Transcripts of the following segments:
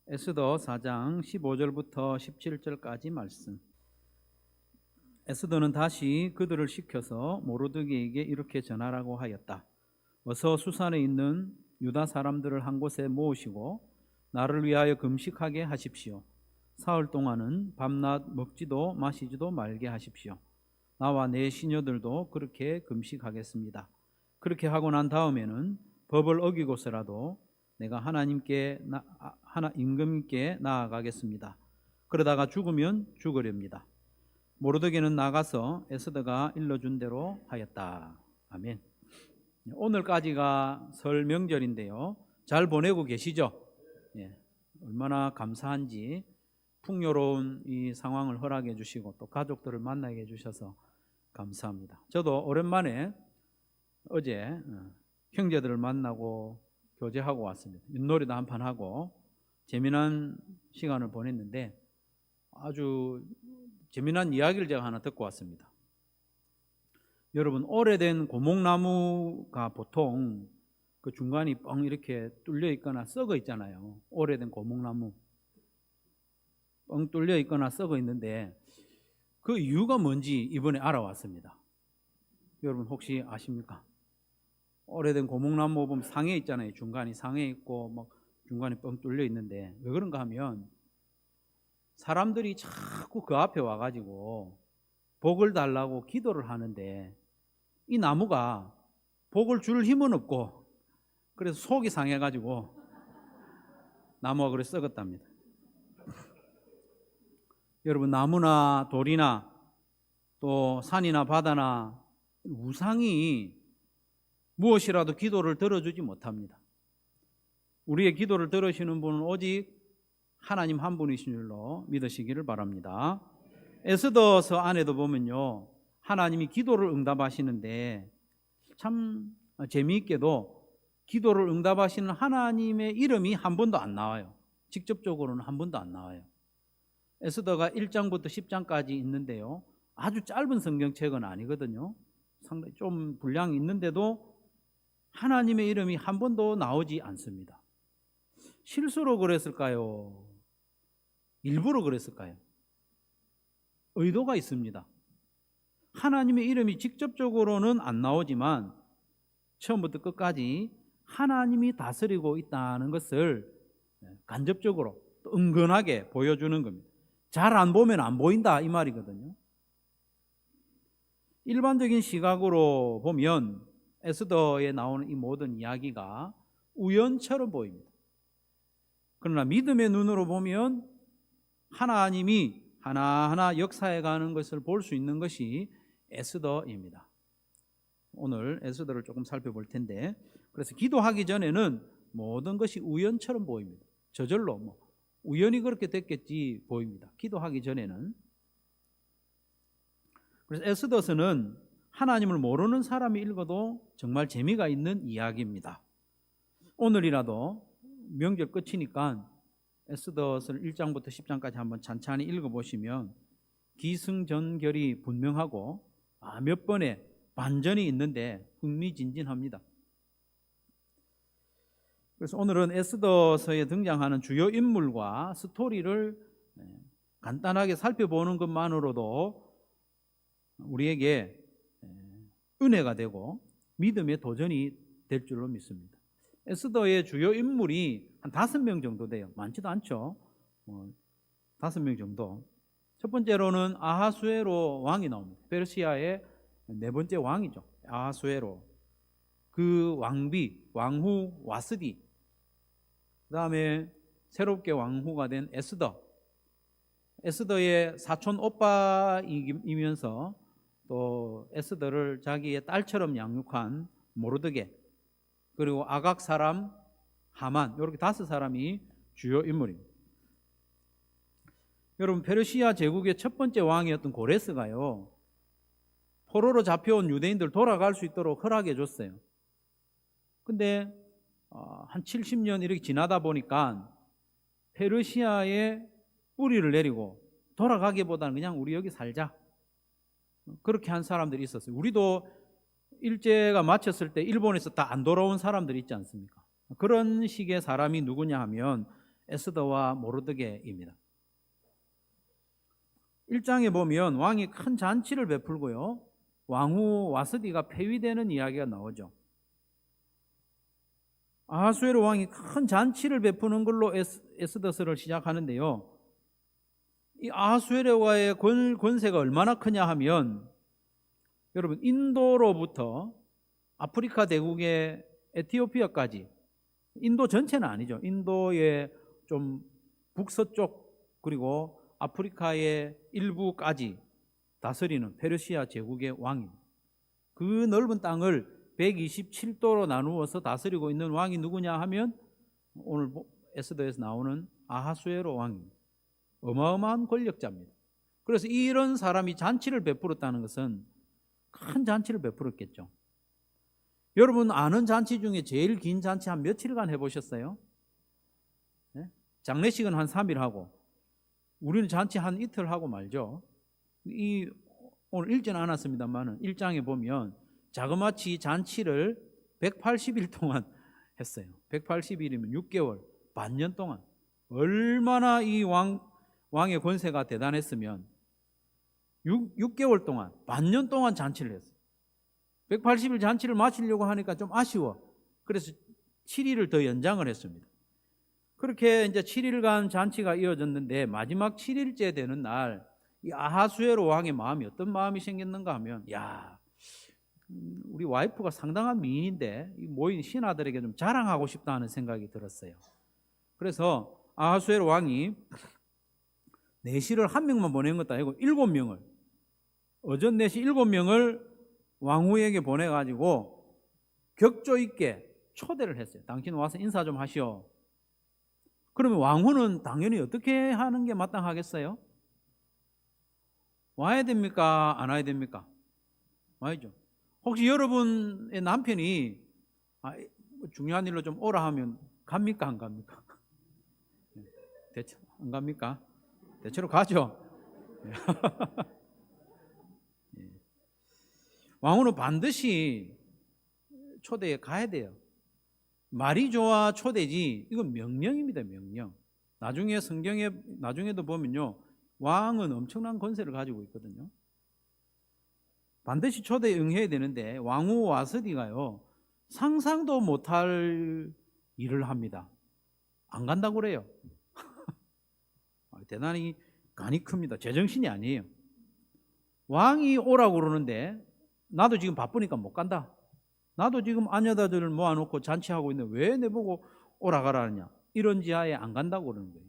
에스더 4장 15절부터 17절까지 말씀. 에스더는 다시 그들을 시켜서 모르드게에게 이렇게 전하라고 하였다. 어서 수산에 있는 유다 사람들을 한 곳에 모으시고 나를 위하여 금식하게 하십시오. 사흘 동안은 밤낮 먹지도 마시지도 말게 하십시오. 나와 내 시녀들도 그렇게 금식하겠습니다. 그렇게 하고 난 다음에는 법을 어기고서라도 내가 임금께 나아가겠습니다. 그러다가 죽으면 죽으렵니다. 모르드게는 나가서 에스더가 일러준 대로 하였다. 아멘. 오늘까지가 설 명절인데요. 잘 보내고 계시죠? 예, 얼마나 감사한지 풍요로운 이 상황을 허락해 주시고 또 가족들을 만나게 해주셔서 감사합니다. 저도 오랜만에 어제 형제들을 만나고 교제하고 왔습니다. 윷놀이도 한판 하고 재미난 시간을 보냈는데 아주 재미난 이야기를 제가 하나 듣고 왔습니다. 여러분, 오래된 고목나무가 보통 그 중간이 뻥 이렇게 뚫려 있거나 썩어 있잖아요. 오래된 고목나무 뻥 뚫려 있거나 썩어 있는데 그 이유가 뭔지 이번에 알아왔습니다. 여러분 혹시 아십니까? 오래된 고목나무 보면 상해 있잖아요. 중간이 상해 있고 막 중간에 뻥 뚫려 있는데 왜 그런가 하면 사람들이 자꾸 그 앞에 와가지고 복을 달라고 기도를 하는데 이 나무가 복을 줄 힘은 없고 그래서 속이 상해가지고 나무가 그래 썩었답니다. 여러분, 나무나 돌이나 또 산이나 바다나 우상이 무엇이라도 기도를 들어주지 못합니다. 우리의 기도를 들으시는 분은 오직 하나님 한 분이신 줄로 믿으시기를 바랍니다. 에스더서 안에도 보면요, 하나님이 기도를 응답하시는데 참 재미있게도 기도를 응답하시는 하나님의 이름이 한 번도 안 나와요. 직접적으로는 한 번도 안 나와요. 에스더가 1장부터 10장까지 있는데요, 아주 짧은 성경책은 아니거든요. 상당히 좀 분량이 있는데도 하나님의 이름이 한 번도 나오지 않습니다. 실수로 그랬을까요? 일부러 그랬을까요? 의도가 있습니다. 하나님의 이름이 직접적으로는 안 나오지만 처음부터 끝까지 하나님이 다스리고 있다는 것을 간접적으로 또 은근하게 보여주는 겁니다. 잘 안 보면 안 보인다 이 말이거든요. 일반적인 시각으로 보면 에스더에 나오는 이 모든 이야기가 우연처럼 보입니다. 그러나 믿음의 눈으로 보면 하나님이 하나하나 역사해 가는 것을 볼 수 있는 것이 에스더입니다. 오늘 에스더를 조금 살펴볼 텐데, 그래서 기도하기 전에는 모든 것이 우연처럼 보입니다. 저절로 우연히 그렇게 됐겠지 보입니다. 기도하기 전에는. 그래서 에스더서는 하나님을 모르는 사람이 읽어도 정말 재미가 있는 이야기입니다. 오늘이라도 명절 끝이니까 에스더서를 1장부터 10장까지 한번 찬찬히 읽어보시면 기승전결이 분명하고 몇 번의 반전이 있는데 흥미진진합니다. 그래서 오늘은 에스더서에 등장하는 주요 인물과 스토리를 간단하게 살펴보는 것만으로도 우리에게 은혜가 되고 믿음의 도전이 될 줄로 믿습니다. 에스더의 주요 인물이 한 5명 정도 돼요. 많지도 않죠. 5명 정도. 첫 번째로는 아하수에로 왕이 나옵니다. 페르시아의 4번째 왕이죠. 아하수에로. 그 왕후 와스디. 그 다음에 새롭게 왕후가 된 에스더. 에스더의 사촌 오빠이면서 또 에스더를 자기의 딸처럼 양육한 모르드게, 그리고 아각 사람 하만, 이렇게 5사람이 주요 인물입니다. 여러분, 페르시아 제국의 첫 번째 왕이었던 고레스가요, 포로로 잡혀온 유대인들 돌아갈 수 있도록 허락해 줬어요. 근데 한 70년 이렇게 지나다 보니까 페르시아에 뿌리를 내리고 돌아가기보다는 그냥 우리 여기 살자, 그렇게 한 사람들이 있었어요. 우리도 일제가 마쳤을 때 일본에서 다 안 돌아온 사람들이 있지 않습니까? 그런 식의 사람이 누구냐 하면 에스더와 모르드게입니다. 1장에 보면 왕이 큰 잔치를 베풀고요, 왕후 와스디가 폐위되는 이야기가 나오죠. 아하수에로 왕이 큰 잔치를 베푸는 걸로 에스더서를 시작하는데요, 이 아하수에로와의 권세가 얼마나 크냐 하면, 여러분, 인도로부터 아프리카 대국의 에티오피아까지, 인도 전체는 아니죠, 인도의 좀 북서쪽 그리고 아프리카의 일부까지 다스리는 페르시아 제국의 왕입니다. 그 넓은 땅을 127도로 나누어서 다스리고 있는 왕이 누구냐 하면 오늘 에스더에서 나오는 아하수에로 왕입니다. 어마어마한 권력자입니다. 그래서 이런 사람이 잔치를 베풀었다는 것은 큰 잔치를 베풀었겠죠. 여러분 아는 잔치 중에 제일 긴 잔치 한 며칠간 해보셨어요? 네? 장례식은 한 3일 하고 우리는 잔치 한 이틀 하고 말죠. 오늘 읽지는 않았습니다만 1장에 보면 자그마치 잔치를 180일 동안 했어요. 180일이면 6개월, 반년 동안. 얼마나 이 왕의 권세가 대단했으면 6개월 동안, 반년 동안 잔치를 했어요. 180일 잔치를 마치려고 하니까 좀 아쉬워. 그래서 7일을 더 연장을 했습니다. 그렇게 이제 7일간 잔치가 이어졌는데 마지막 7일째 되는 날, 이 아하수에로 왕의 마음이 어떤 마음이 생겼는가 하면, 우리 와이프가 상당한 미인인데 모인 신하들에게 좀 자랑하고 싶다 하는 생각이 들었어요. 그래서 아하수에로 왕이 내시를 한 명만 보낸 것도 아니고 7명을, 어전 내시 7명을 왕후에게 보내가지고 격조 있게 초대를 했어요. 당신 와서 인사 좀 하시오. 그러면 왕후는 당연히 어떻게 하는 게 마땅하겠어요? 와야 됩니까? 안 와야 됩니까? 와야죠. 혹시 여러분의 남편이 중요한 일로 좀 오라 하면 갑니까? 안 갑니까? 대체로 안 갑니까? 대체로 가죠. 왕후는 반드시 초대에 가야 돼요. 말이 좋아 초대지, 이건 명령입니다. 명령. 나중에도 보면요, 왕은 엄청난 권세를 가지고 있거든요. 반드시 초대에 응해야 되는데 왕후 와스디가요, 상상도 못할 일을 합니다. 안 간다고 그래요. 대단히 간이 큽니다. 제정신이 아니에요. 왕이 오라고 그러는데 나도 지금 바쁘니까 못 간다. 나도 지금 아녀다들을 모아놓고 잔치하고 있는데 왜 내보고 오라 가라 하냐, 이런 지하에 안 간다고 그러는 거예요.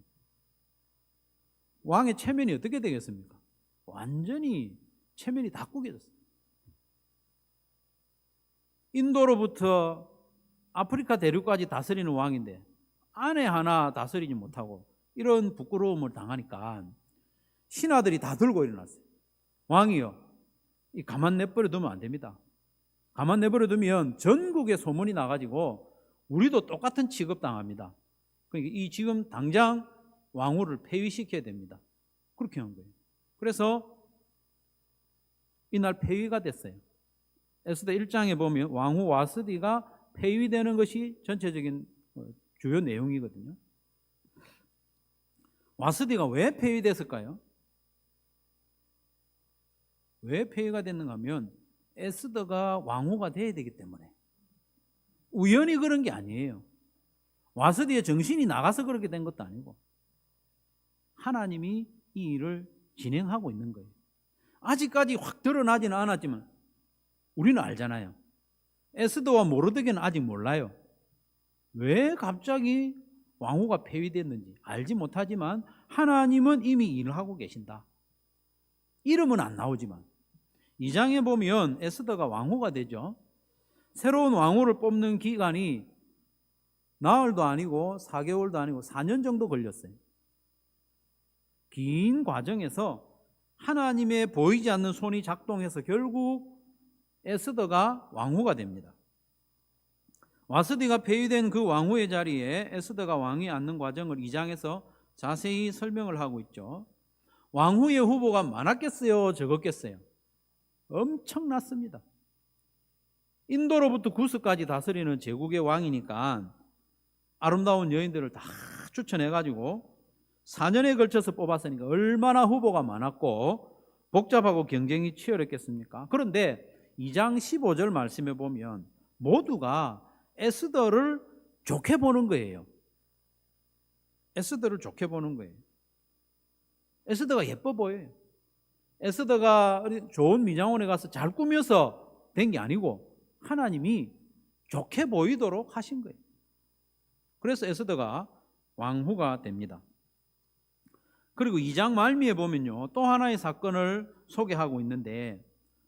왕의 체면이 어떻게 되겠습니까? 완전히 체면이 다 구겨졌어요. 인도로부터 아프리카 대륙까지 다스리는 왕인데 아내 하나 다스리지 못하고 이런 부끄러움을 당하니까 신하들이 다 들고 일어났어요. 왕이요, 가만 내버려 두면 안 됩니다. 가만 내버려 두면 전국에 소문이 나가지고 우리도 똑같은 취급당합니다. 그러니까 이 지금 당장 왕후를 폐위시켜야 됩니다. 그렇게 한 거예요. 그래서 이날 폐위가 됐어요. 에스더 1장에 보면 왕후 와스디가 폐위되는 것이 전체적인 주요 내용이거든요. 와스디가 왜 폐위됐을까요? 왜 폐위가 됐는가 하면 에스더가 왕후가 돼야 되기 때문에. 우연히 그런 게 아니에요. 와스디의 정신이 나가서 그렇게 된 것도 아니고 하나님이 이 일을 진행하고 있는 거예요. 아직까지 확 드러나지는 않았지만 우리는 알잖아요. 에스더와 모르드게는 아직 몰라요. 왜 갑자기 왕후가 폐위됐는지 알지 못하지만 하나님은 이미 일을 하고 계신다. 이름은 안 나오지만 2장에 보면 에스더가 왕후가 되죠. 새로운 왕후를 뽑는 기간이 나흘도 아니고 4개월도 아니고 4년 정도 걸렸어요. 긴 과정에서 하나님의 보이지 않는 손이 작동해서 결국 에스더가 왕후가 됩니다. 와스디가 폐위된 그 왕후의 자리에 에스더가 왕위에 앉는 과정을 2장에서 자세히 설명을 하고 있죠. 왕후의 후보가 많았겠어요? 적었겠어요? 엄청났습니다. 인도로부터 구스까지 다스리는 제국의 왕이니까 아름다운 여인들을 다 추천해가지고 4년에 걸쳐서 뽑았으니까 얼마나 후보가 많았고 복잡하고 경쟁이 치열했겠습니까? 그런데 2장 15절 말씀에 보면 모두가 에스더를 좋게 보는 거예요. 에스더를 좋게 보는 거예요. 에스더가 예뻐 보여요. 에스더가 좋은 미장원에 가서 잘 꾸며서 된 게 아니고 하나님이 좋게 보이도록 하신 거예요. 그래서 에스더가 왕후가 됩니다. 그리고 2장 말미에 보면요, 또 하나의 사건을 소개하고 있는데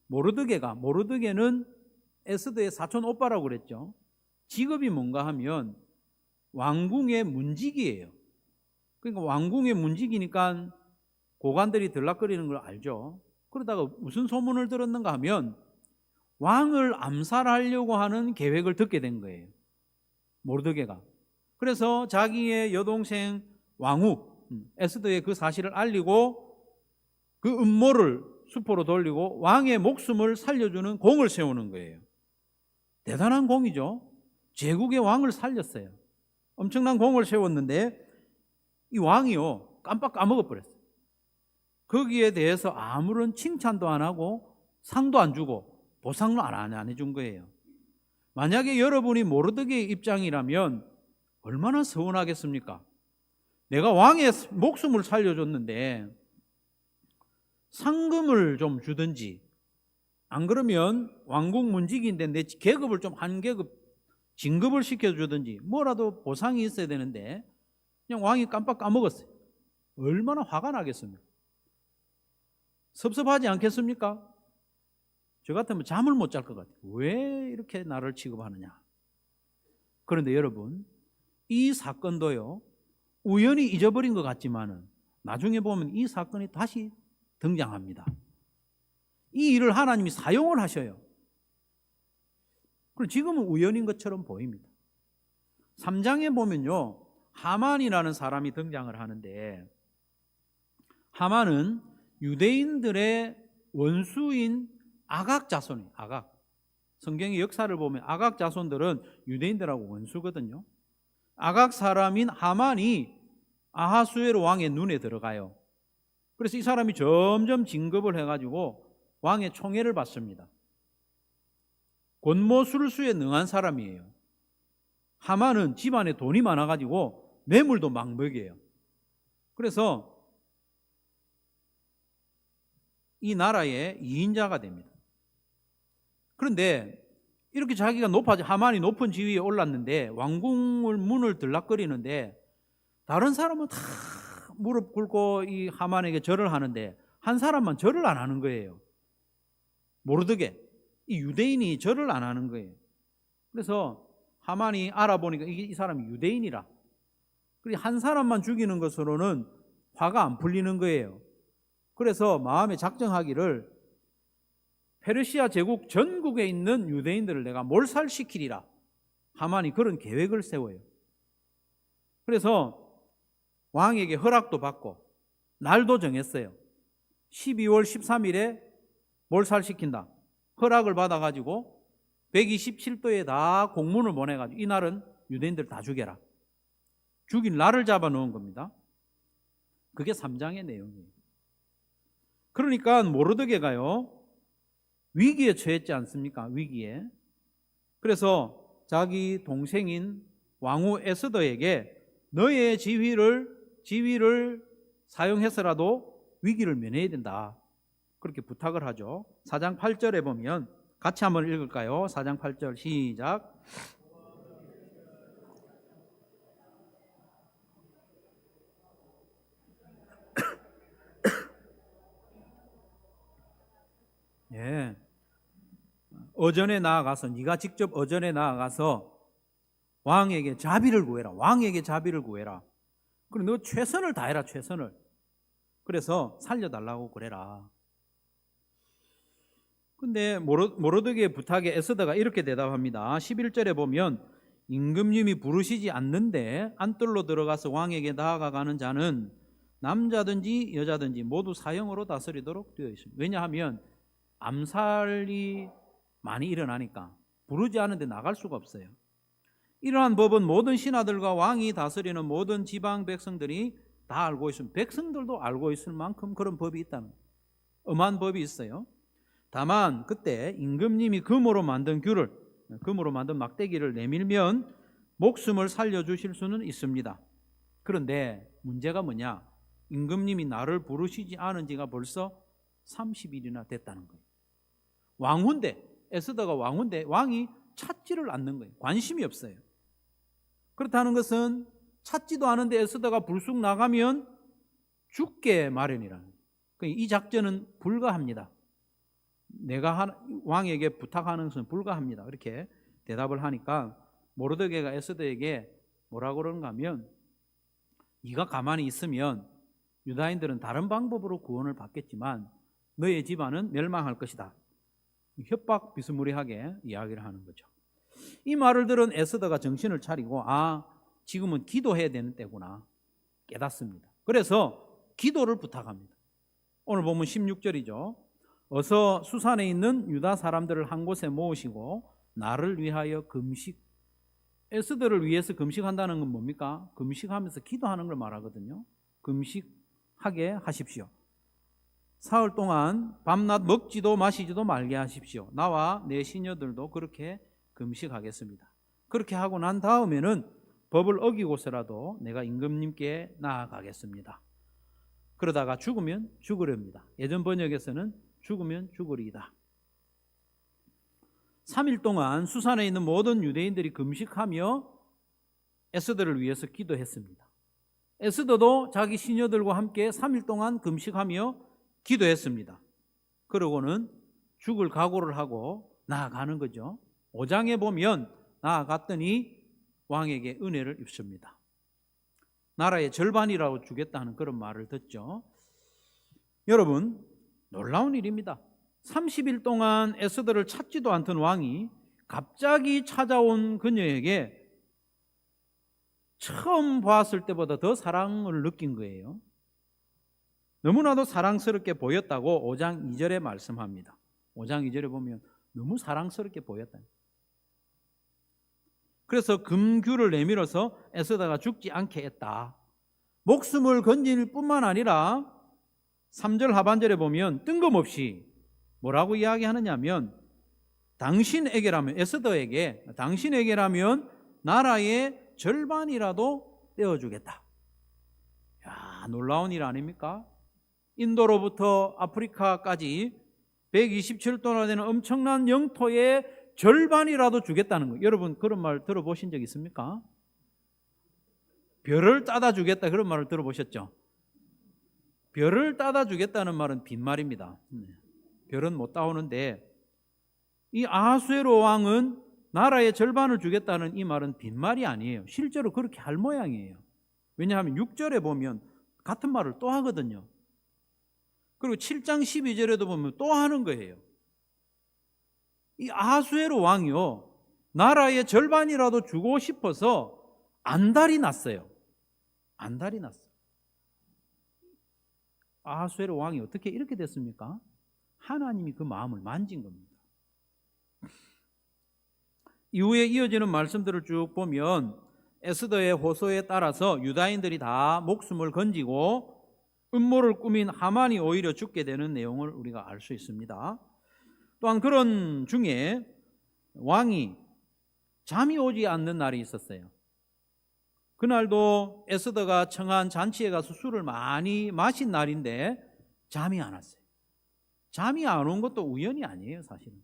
모르드게는 에스더의 사촌 오빠라고 그랬죠. 직업이 뭔가 하면 왕궁의 문직이에요. 그러니까 왕궁의 문직이니까 고관들이 들락거리는 걸 알죠. 그러다가 무슨 소문을 들었는가 하면 왕을 암살하려고 하는 계획을 듣게 된 거예요, 모르드게가. 그래서 자기의 여동생 왕후 에스더의 그 사실을 알리고 그 음모를 수포로 돌리고 왕의 목숨을 살려주는 공을 세우는 거예요. 대단한 공이죠. 제국의 왕을 살렸어요. 엄청난 공을 세웠는데 이 왕이요, 깜빡 까먹어버렸어요. 거기에 대해서 아무런 칭찬도 안 하고 상도 안 주고 보상도 안 해준 거예요. 만약에 여러분이 모르드게의 입장이라면 얼마나 서운하겠습니까? 내가 왕의 목숨을 살려줬는데 상금을 좀 주든지, 안 그러면 왕궁 문직인데 내 계급을 좀 한 계급 진급을 시켜주든지 뭐라도 보상이 있어야 되는데 그냥 왕이 깜빡 까먹었어요. 얼마나 화가 나겠습니까? 섭섭하지 않겠습니까? 저 같으면 잠을 못 잘 것 같아요. 왜 이렇게 나를 취급하느냐. 그런데 여러분, 이 사건도요, 우연히 잊어버린 것 같지만은 나중에 보면 이 사건이 다시 등장합니다. 이 일을 하나님이 사용을 하셔요. 그럼 지금은 우연인 것처럼 보입니다. 3장에 보면요, 하만이라는 사람이 등장을 하는데, 하만은 유대인들의 원수인 아각 자손이에요. 아각. 성경의 역사를 보면 아각 자손들은 유대인들하고 원수거든요. 아각 사람인 하만이 아하수에로 왕의 눈에 들어가요. 그래서 이 사람이 점점 진급을 해가지고 왕의 총애를 받습니다. 권모술수에 능한 사람이에요. 하만은 집안에 돈이 많아가지고 뇌물도 막 먹여요. 그래서 이 나라의 2인자가 됩니다. 그런데 이렇게 자기가 하만이 높은 지위에 올랐는데 왕궁을 문을 들락거리는데 다른 사람은 다 무릎 꿇고 이 하만에게 절을 하는데 한 사람만 절을 안 하는 거예요. 모르드게, 이 유대인이 절을 안 하는 거예요. 그래서 하만이 알아보니까 이 사람이 유대인이라. 그리고 한 사람만 죽이는 것으로는 화가 안 풀리는 거예요. 그래서 마음에 작정하기를 페르시아 제국 전국에 있는 유대인들을 내가 몰살시키리라. 하만이 그런 계획을 세워요. 그래서 왕에게 허락도 받고 날도 정했어요. 12월 13일에 몰살시킨다. 허락을 받아가지고 127도에 다 공문을 보내가지고 이날은 유대인들 다 죽여라. 죽인 날을 잡아놓은 겁니다. 그게 3장의 내용이에요. 그러니까 모르드게가요, 위기에 처했지 않습니까? 위기에. 그래서 자기 동생인 왕후 에스더에게 너의 지위를 사용해서라도 위기를 면해야 된다. 그렇게 부탁을 하죠. 4장 8절에 보면 같이 한번 읽을까요? 4장 8절 시작. 예. 어전에 나아가서 네가 직접 어전에 나아가서 왕에게 자비를 구해라. 왕에게 자비를 구해라. 그리고 너 최선을 다해라. 최선을. 그래서 살려달라고 그래라. 근데 모르드게의 부탁에 에스더가 이렇게 대답합니다. 11절에 보면 임금님이 부르시지 않는데 안뜰로 들어가서 왕에게 나아가는 자는 남자든지 여자든지 모두 사형으로 다스리도록 되어 있습니다. 왜냐하면 암살이 많이 일어나니까 부르지 않은데 나갈 수가 없어요. 이러한 법은 모든 신하들과 왕이 다스리는 모든 지방 백성들이 다 알고 있습니다. 백성들도 알고 있을 만큼 그런 법이 있다는 거예요. 엄한 법이 있어요. 다만 그때 임금님이 금으로 만든 귤을, 금으로 만든 막대기를 내밀면 목숨을 살려주실 수는 있습니다. 그런데 문제가 뭐냐? 임금님이 나를 부르시지 않은 지가 벌써 30일이나 됐다는 거예요. 왕후인데, 에스더가 왕후인데 왕이 찾지를 않는 거예요. 관심이 없어요. 그렇다는 것은 찾지도 않은데 에스더가 불쑥 나가면 죽게 마련이라는 거예요. 이 작전은 불가합니다. 내가 왕에게 부탁하는 것은 불가합니다. 이렇게 대답을 하니까 모르드게가 에스더에게 뭐라고 그러는가 하면, 네가 가만히 있으면 유다인들은 다른 방법으로 구원을 받겠지만 너의 집안은 멸망할 것이다. 협박 비스무리하게 이야기를 하는 거죠. 이 말을 들은 에스더가 정신을 차리고 지금은 기도해야 되는 때구나 깨닫습니다. 그래서 기도를 부탁합니다. 오늘 보면 16절이죠. 어서 수산에 있는 유다 사람들을 한 곳에 모으시고 나를 위하여 금식. 에스더를 위해서 금식한다는 건 뭡니까? 금식하면서 기도하는 걸 말하거든요. 금식하게 하십시오. 사흘 동안 밤낮 먹지도 마시지도 말게 하십시오. 나와 내 시녀들도 그렇게 금식하겠습니다. 그렇게 하고 난 다음에는 법을 어기고서라도 내가 임금님께 나아가겠습니다. 그러다가 죽으면 죽으렵니다. 예전 번역에서는 죽으면 죽으리이다. 3일 동안 수산에 있는 모든 유대인들이 금식하며 에스더를 위해서 기도했습니다. 에스더도 자기 시녀들과 함께 3일 동안 금식하며 기도했습니다. 그러고는 죽을 각오를 하고 나아가는 거죠. 5장에 보면 나아갔더니 왕에게 은혜를 입습니다. 나라의 절반이라고 주겠다는 그런 말을 듣죠. 여러분, 놀라운 일입니다. 30일 동안 에스더를 찾지도 않던 왕이 갑자기 찾아온 그녀에게 처음 봤을 때보다 더 사랑을 느낀 거예요. 너무나도 사랑스럽게 보였다고 5장 2절에 말씀합니다. 5장 2절에 보면 너무 사랑스럽게 보였다. 그래서 금귤을 내밀어서 에스더가 죽지 않게 했다. 목숨을 건질 뿐만 아니라 3절 하반절에 보면 뜬금없이 뭐라고 이야기하느냐면, 당신에게라면, 에스더에게 당신에게라면 나라의 절반이라도 떼어주겠다. 야, 놀라운 일 아닙니까? 인도로부터 아프리카까지 127도나 되는 엄청난 영토의 절반이라도 주겠다는 거예요. 여러분 그런 말 들어보신 적 있습니까? 별을 따다 주겠다, 그런 말을 들어보셨죠? 별을 따다 주겠다는 말은 빈말입니다. 별은 못 따오는데 이 아하수에로 왕은 나라의 절반을 주겠다는 이 말은 빈말이 아니에요. 실제로 그렇게 할 모양이에요. 왜냐하면 6절에 보면 같은 말을 또 하거든요. 그리고 7장 12절에도 보면 또 하는 거예요. 이 아하수에로 왕이요, 나라의 절반이라도 주고 싶어서 안달이 났어요. 안달이 났어요. 아하수에로 왕이 어떻게 이렇게 됐습니까? 하나님이 그 마음을 만진 겁니다. 이후에 이어지는 말씀들을 쭉 보면 에스더의 호소에 따라서 유다인들이 다 목숨을 건지고 음모를 꾸민 하만이 오히려 죽게 되는 내용을 우리가 알 수 있습니다. 또한 그런 중에 왕이 잠이 오지 않는 날이 있었어요. 그날도 에스더가 청한 잔치에 가서 술을 많이 마신 날인데 잠이 안 왔어요. 잠이 안 온 것도 우연이 아니에요, 사실은.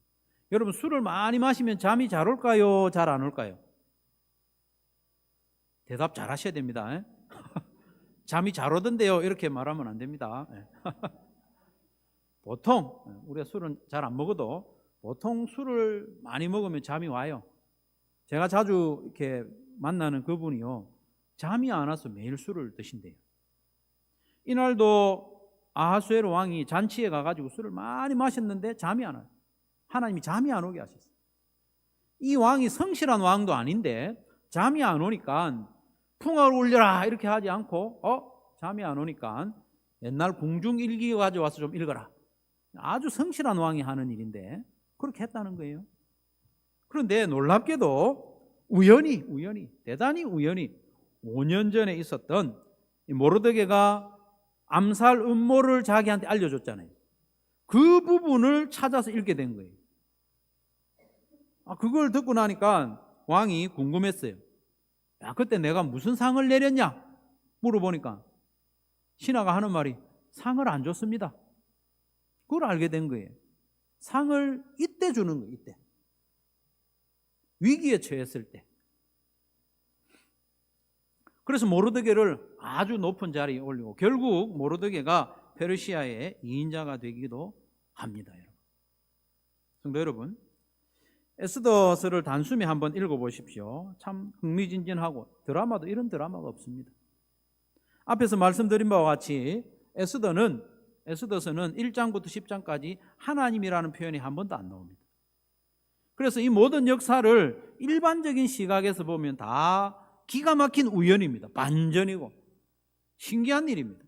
여러분, 술을 많이 마시면 잠이 잘 올까요? 잘 안 올까요? 대답 잘 하셔야 됩니다. 잠이 잘 오던데요, 이렇게 말하면 안 됩니다. 보통 우리가 술은 잘 안 먹어도 보통 술을 많이 먹으면 잠이 와요. 제가 자주 이렇게 만나는 그분이요, 잠이 안 와서 매일 술을 드신대요. 이날도 아하수에로 왕이 잔치에 가가지고 술을 많이 마셨는데 잠이 안 와요. 하나님이 잠이 안 오게 하셨어요. 이 왕이 성실한 왕도 아닌데 잠이 안 오니까 풍화를 울려라 이렇게 하지 않고 잠이 안 오니까 옛날 궁중일기 가져와서 좀 읽어라. 아주 성실한 왕이 하는 일인데 그렇게 했다는 거예요. 그런데 놀랍게도 대단히 우연히 5년 전에 있었던 모르드게가 암살 음모를 자기한테 알려줬잖아요. 그 부분을 찾아서 읽게 된 거예요. 그걸 듣고 나니까 왕이 궁금했어요. 야, 그때 내가 무슨 상을 내렸냐? 물어보니까 신하가 하는 말이 상을 안 줬습니다. 그걸 알게 된 거예요. 상을 이때 주는 거예요. 이때. 위기에 처했을 때. 그래서 모르드게를 아주 높은 자리에 올리고 결국 모르드게가 페르시아의 2인자가 되기도 합니다. 성도 여러분, 에스더서를 단숨에 한번 읽어보십시오. 참 흥미진진하고 드라마도 이런 드라마가 없습니다. 앞에서 말씀드린 바와 같이 에스더서는 1장부터 10장까지 하나님이라는 표현이 한 번도 안 나옵니다. 그래서 이 모든 역사를 일반적인 시각에서 보면 다 기가 막힌 우연입니다. 반전이고 신기한 일입니다.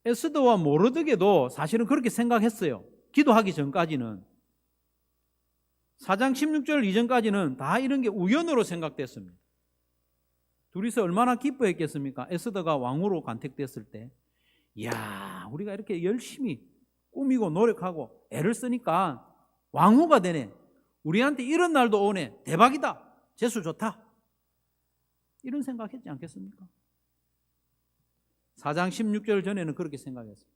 에스더와 모르드게도 사실은 그렇게 생각했어요. 기도하기 전까지는. 4장 16절 이전까지는 다 이런 게 우연으로 생각됐습니다. 둘이서 얼마나 기뻐했겠습니까? 에스더가 왕으로 간택됐을 때, 이야, 우리가 이렇게 열심히 꾸미고 노력하고 애를 쓰니까 왕후가 되네. 우리한테 이런 날도 오네. 대박이다. 재수 좋다. 이런 생각했지 않겠습니까? 4장 16절 전에는 그렇게 생각했어요.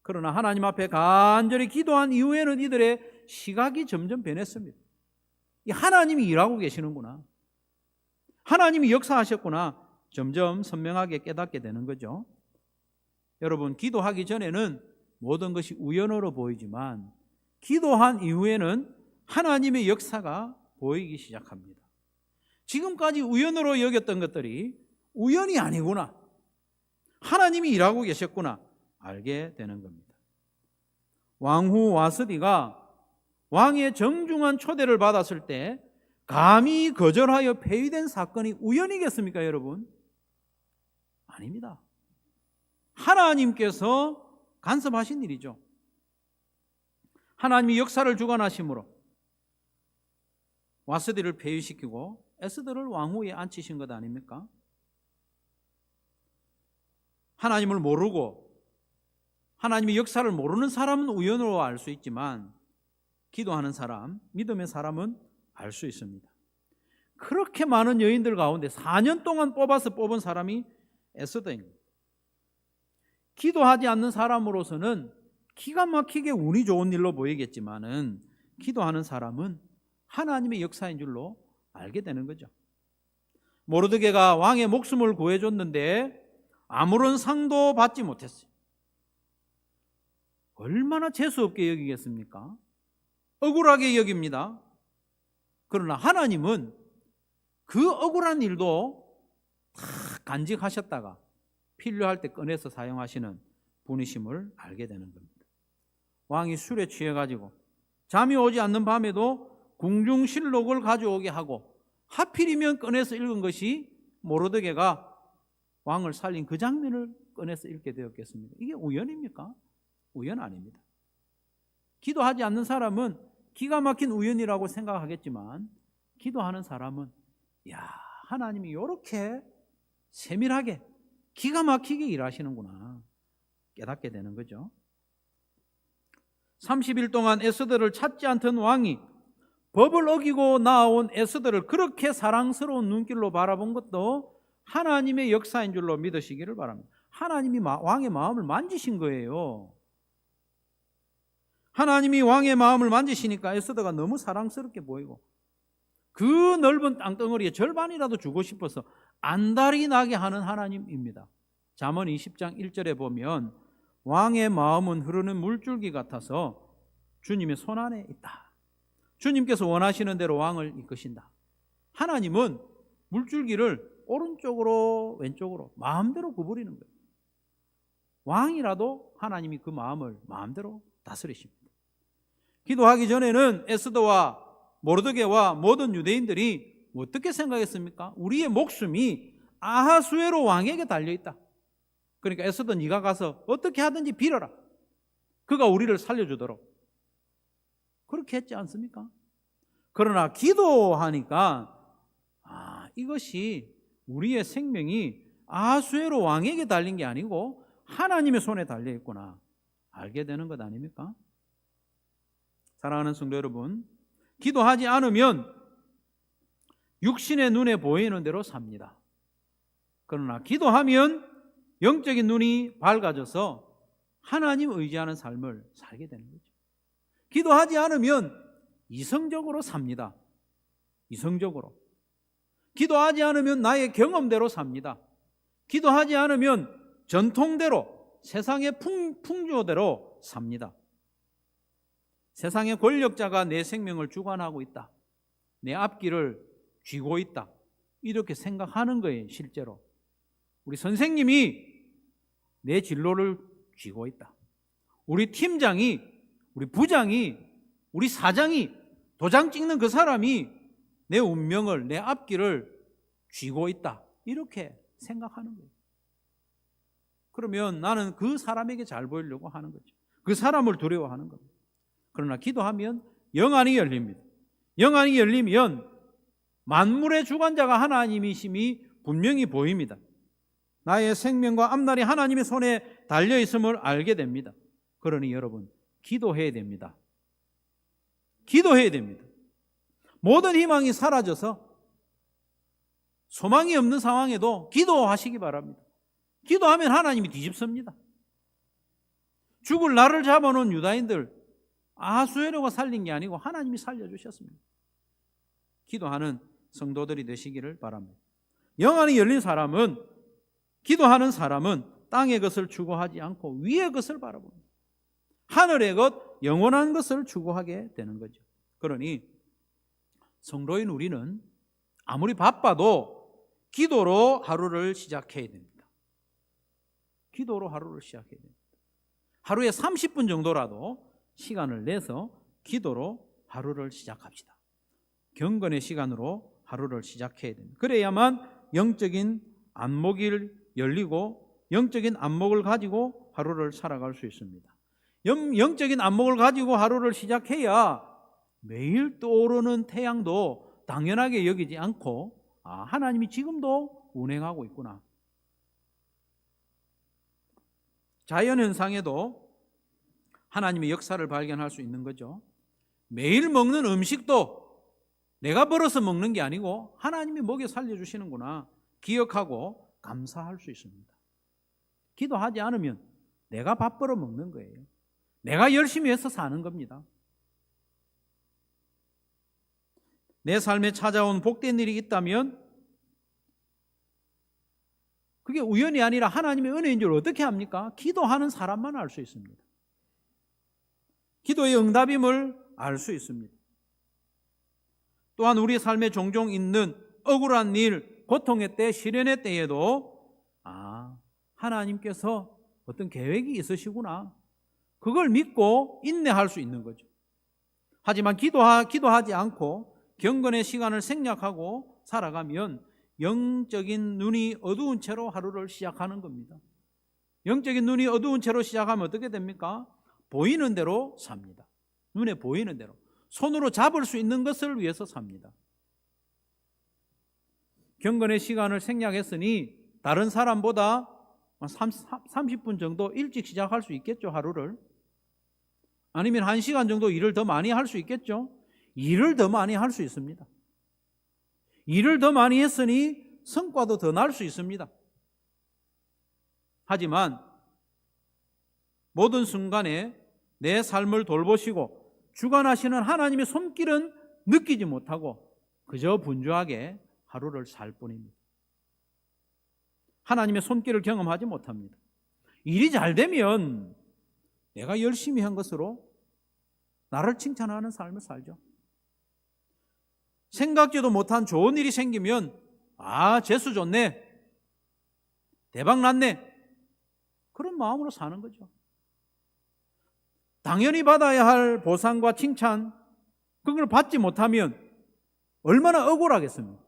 그러나 하나님 앞에 간절히 기도한 이후에는 이들의 시각이 점점 변했습니다. 하나님이 일하고 계시는구나. 하나님이 역사하셨구나. 점점 선명하게 깨닫게 되는 거죠. 여러분, 기도하기 전에는 모든 것이 우연으로 보이지만 기도한 이후에는 하나님의 역사가 보이기 시작합니다. 지금까지 우연으로 여겼던 것들이 우연이 아니구나. 하나님이 일하고 계셨구나. 알게 되는 겁니다. 왕후 와스디가 왕의 정중한 초대를 받았을 때 감히 거절하여 폐위된 사건이 우연이겠습니까, 여러분? 아닙니다. 하나님께서 간섭하신 일이죠. 하나님이 역사를 주관하심으로 와스디를 폐위시키고 에스더를 왕후에 앉히신 것 아닙니까? 하나님을 모르고 하나님의 역사를 모르는 사람은 우연으로 알 수 있지만 기도하는 사람, 믿음의 사람은 알 수 있습니다. 그렇게 많은 여인들 가운데 4년 동안 뽑아서 뽑은 사람이 에스더입니다. 기도하지 않는 사람으로서는 기가 막히게 운이 좋은 일로 보이겠지만은 기도하는 사람은 하나님의 역사인 줄로 알게 되는 거죠. 모르드게가 왕의 목숨을 구해줬는데 아무런 상도 받지 못했어요. 얼마나 재수없게 여기겠습니까? 억울하게 여깁니다. 그러나 하나님은 그 억울한 일도 다 간직하셨다가 필요할 때 꺼내서 사용하시는 분이심을 알게 되는 겁니다. 왕이 술에 취해가지고 잠이 오지 않는 밤에도 궁중실록을 가져오게 하고 하필이면 꺼내서 읽은 것이 모르드게가 왕을 살린 그 장면을 꺼내서 읽게 되었겠습니까? 이게 우연입니까? 우연 아닙니다. 기도하지 않는 사람은 기가 막힌 우연이라고 생각하겠지만 기도하는 사람은 하나님이 이렇게 세밀하게 기가 막히게 일하시는구나 깨닫게 되는 거죠. 30일 동안 에스더를 찾지 않던 왕이 법을 어기고 나온 에스더를 그렇게 사랑스러운 눈길로 바라본 것도 하나님의 역사인 줄로 믿으시기를 바랍니다. 하나님이 왕의 마음을 만지신 거예요. 하나님이 왕의 마음을 만지시니까 에스더가 너무 사랑스럽게 보이고 그 넓은 땅덩어리에 절반이라도 주고 싶어서 안달이 나게 하는 하나님입니다. 잠언 20장 1절에 보면 왕의 마음은 흐르는 물줄기 같아서 주님의 손안에 있다. 주님께서 원하시는 대로 왕을 이끄신다. 하나님은 물줄기를 오른쪽으로 왼쪽으로 마음대로 구부리는 거예요. 왕이라도 하나님이 그 마음을 마음대로 다스리십니다. 기도하기 전에는 에스더와 모르드게와 모든 유대인들이 어떻게 생각했습니까? 우리의 목숨이 아하수에로 왕에게 달려있다. 그러니까 에스더 네가 가서 어떻게 하든지 빌어라. 그가 우리를 살려주도록. 그렇게 했지 않습니까? 그러나 기도하니까 이것이 우리의 생명이 아수에로 왕에게 달린 게 아니고 하나님의 손에 달려 있구나 알게 되는 것 아닙니까? 사랑하는 성도 여러분, 기도하지 않으면 육신의 눈에 보이는 대로 삽니다. 그러나 기도하면 영적인 눈이 밝아져서 하나님 의지하는 삶을 살게 되는 거죠. 기도하지 않으면 이성적으로 삽니다. 이성적으로. 기도하지 않으면 나의 경험대로 삽니다. 기도하지 않으면 전통대로, 세상의 풍조대로 삽니다. 세상의 권력자가 내 생명을 주관하고 있다. 내 앞길을 쥐고 있다. 이렇게 생각하는 거예요, 실제로. 우리 선생님이 내 진로를 쥐고 있다. 우리 팀장이, 우리 부장이, 우리 사장이, 도장 찍는 그 사람이 내 운명을, 내 앞길을 쥐고 있다. 이렇게 생각하는 거예요. 그러면 나는 그 사람에게 잘 보이려고 하는 거죠. 그 사람을 두려워하는 겁니다. 그러나 기도하면 영안이 열립니다. 영안이 열리면 만물의 주관자가 하나님이심이 분명히 보입니다. 나의 생명과 앞날이 하나님의 손에 달려 있음을 알게 됩니다. 그러니 여러분, 기도해야 됩니다. 기도해야 됩니다. 모든 희망이 사라져서 소망이 없는 상황에도 기도하시기 바랍니다. 기도하면 하나님이 뒤집습니다. 죽을 나를 잡아놓은 유다인들 아수에로가 살린 게 아니고 하나님이 살려주셨습니다. 기도하는 성도들이 되시기를 바랍니다. 영안이 열린 사람은, 기도하는 사람은 땅의 것을 추구하지 않고 위의 것을 바라봅니다. 하늘의 것, 영원한 것을 추구하게 되는 거죠. 그러니 성도인 우리는 아무리 바빠도 기도로 하루를 시작해야 됩니다. 기도로 하루를 시작해야 됩니다. 하루에 30분 정도라도 시간을 내서 기도로 하루를 시작합시다. 경건의 시간으로 하루를 시작해야 됩니다. 그래야만 영적인 안목이 열리고 영적인 안목을 가지고 하루를 살아갈 수 있습니다. 영적인 안목을 가지고 하루를 시작해야 매일 떠오르는 태양도 당연하게 여기지 않고 하나님이 지금도 운행하고 있구나. 자연현상에도 하나님의 역사를 발견할 수 있는 거죠. 매일 먹는 음식도 내가 벌어서 먹는 게 아니고 하나님이 먹여 살려주시는구나 기억하고 감사할 수 있습니다. 기도하지 않으면 내가 밥 벌어 먹는 거예요. 내가 열심히 해서 사는 겁니다. 내 삶에 찾아온 복된 일이 있다면 그게 우연이 아니라 하나님의 은혜인 줄 어떻게 합니까? 기도하는 사람만 알 수 있습니다. 기도의 응답임을 알 수 있습니다. 또한 우리 삶에 종종 있는 억울한 일, 고통의 때, 시련의 때에도 하나님께서 어떤 계획이 있으시구나. 그걸 믿고 인내할 수 있는 거죠. 하지만 기도하지 않고 경건의 시간을 생략하고 살아가면 영적인 눈이 어두운 채로 하루를 시작하는 겁니다. 영적인 눈이 어두운 채로 시작하면 어떻게 됩니까? 보이는 대로 삽니다. 눈에 보이는 대로. 손으로 잡을 수 있는 것을 위해서 삽니다. 경건의 시간을 생략했으니 다른 사람보다 30분 정도 일찍 시작할 수 있겠죠, 하루를. 아니면 1시간 정도 일을 더 많이 할 수 있겠죠. 일을 더 많이 할 수 있습니다. 일을 더 많이 했으니 성과도 더 날 수 있습니다. 하지만 모든 순간에 내 삶을 돌보시고 주관하시는 하나님의 손길은 느끼지 못하고 그저 분주하게 하루를 살 뿐입니다. 하나님의 손길을 경험하지 못합니다. 일이 잘 되면 내가 열심히 한 것으로 나를 칭찬하는 삶을 살죠. 생각지도 못한 좋은 일이 생기면 재수 좋네, 대박 났네, 그런 마음으로 사는 거죠. 당연히 받아야 할 보상과 칭찬, 그걸 받지 못하면 얼마나 억울하겠습니까?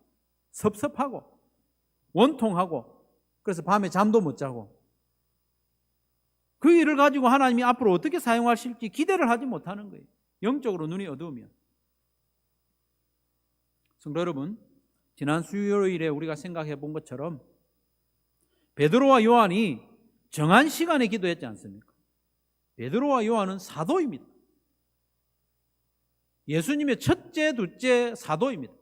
섭섭하고 원통하고 그래서 밤에 잠도 못 자고 그 일을 가지고 하나님이 앞으로 어떻게 사용하실지 기대를 하지 못하는 거예요. 영적으로 눈이 어두우면. 성도 여러분, 지난 수요일에 우리가 생각해 본 것처럼 베드로와 요한이 정한 시간에 기도했지 않습니까? 베드로와 요한은 사도입니다. 예수님의 첫째, 둘째 사도입니다.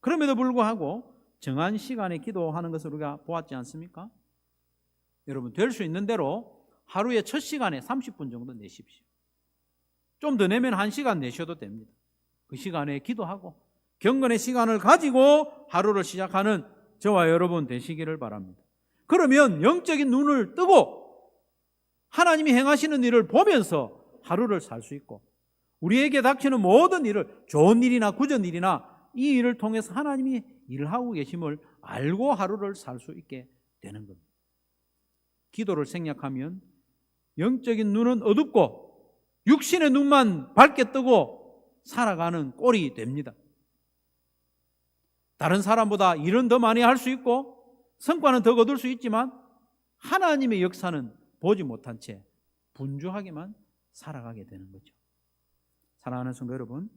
그럼에도 불구하고 정한 시간에 기도하는 것을 우리가 보았지 않습니까? 여러분, 될 수 있는 대로 하루에 첫 시간에 30분 정도 내십시오. 좀 더 내면 1시간 내셔도 됩니다. 그 시간에 기도하고 경건의 시간을 가지고 하루를 시작하는 저와 여러분 되시기를 바랍니다. 그러면 영적인 눈을 뜨고 하나님이 행하시는 일을 보면서 하루를 살 수 있고, 우리에게 닥치는 모든 일을, 좋은 일이나 굳은 일이나 이 일을 통해서 하나님이 일을 하고 계심을 알고 하루를 살 수 있게 되는 겁니다. 기도를 생략하면 영적인 눈은 어둡고 육신의 눈만 밝게 뜨고 살아가는 꼴이 됩니다. 다른 사람보다 일은 더 많이 할 수 있고 성과는 더 거둘 수 있지만 하나님의 역사는 보지 못한 채 분주하게만 살아가게 되는 거죠. 사랑하는 성도 여러분,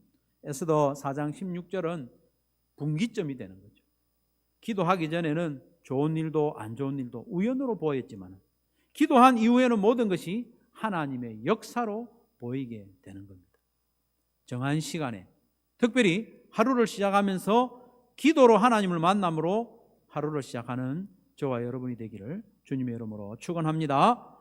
에스더 4장 16절은 분기점이 되는 거죠. 기도하기 전에는 좋은 일도 안 좋은 일도 우연으로 보였지만 기도한 이후에는 모든 것이 하나님의 역사로 보이게 되는 겁니다. 정한 시간에, 특별히 하루를 시작하면서 기도로 하나님을 만남으로 하루를 시작하는 저와 여러분이 되기를 주님의 이름으로 축원합니다.